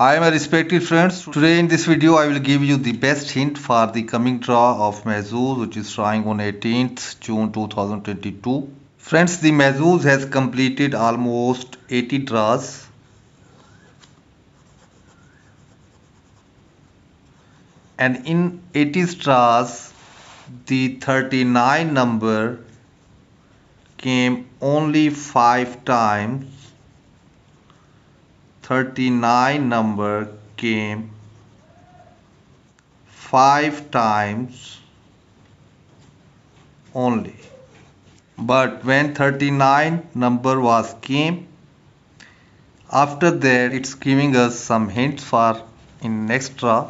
Hi my respected friends, today in this video I will give you the best hint for the coming draw of Mahzooz, which is drawing on 18th June 2022. Friends, the Mahzooz has completed almost 80 draws. And in 80 draws, the 39 number came only 5 times. 39 number came 5 times only. But when 39 number was came, after that it's giving us some hints for in next draw.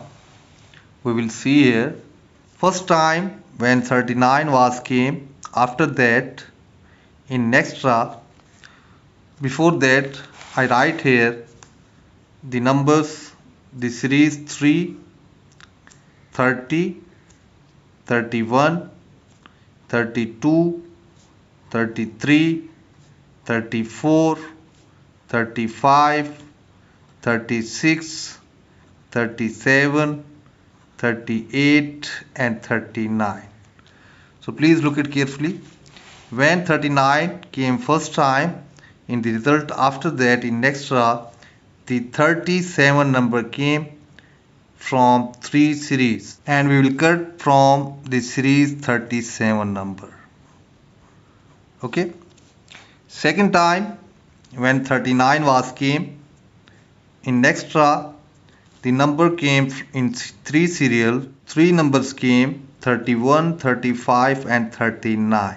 We will see here. First time when 39 was came, after that in next draw, before that I write here the numbers, the series 3, 30, 31, 32, 33, 34, 35, 36, 37, 38 and 39. So please look it carefully. When 39 came first time, in the result after that in next draw, the 37 number came from 3 series and we will cut from the series 37 number. Okay. Second time when 39 was came, in next draw the number came in 3 serial. 3 numbers came 31, 35 and 39.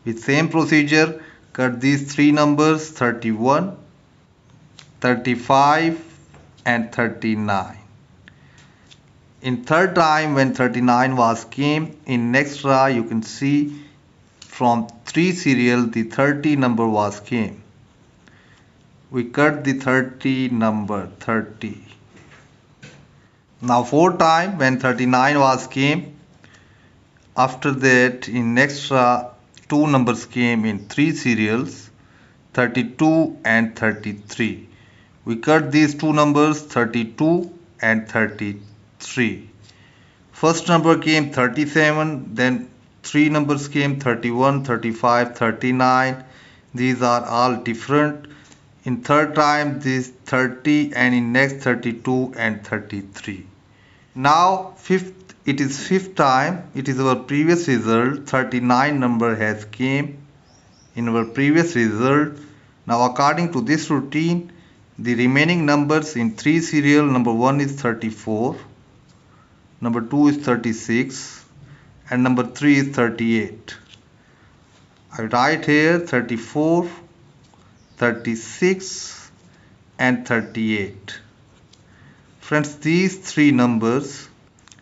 With same procedure, cut these 3 numbers 31, 35 and 39. In third time when 39 was came, in next draw you can see from 3 serial the 30 number was came. We cut the 30 number 30. Now fourth time when 39 was came, after that in next draw 2 numbers came in 3 serials, 32 and 33. We cut these 2 numbers 32 and 33. First number came 37, then 3 numbers came 31, 35, 39. These are all different. In third time this 30 and in next 32 and 33. Now it is fifth time. It is our previous result. 39 number has came in our previous result. Now according to this routine, the remaining numbers in 3 serial, number 1 is 34, number 2 is 36 and number 3 is 38. I write here 34, 36 and 38. Friends, these 3 numbers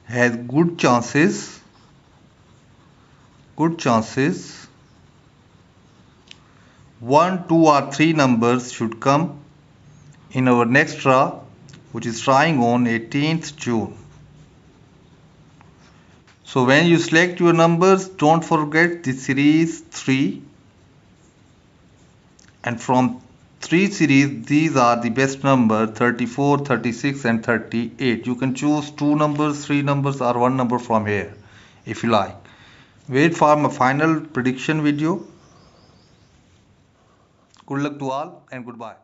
has good chances 1, 2 or 3 numbers should come in our next draw, which is drawing on 18th June. So when you select your numbers, don't forget the series 3, and from 3 series these are the best number 34, 36 and 38. You can choose 2 numbers, 3 numbers or 1 number from here if you like. Wait for my final prediction video. Good luck to all and goodbye.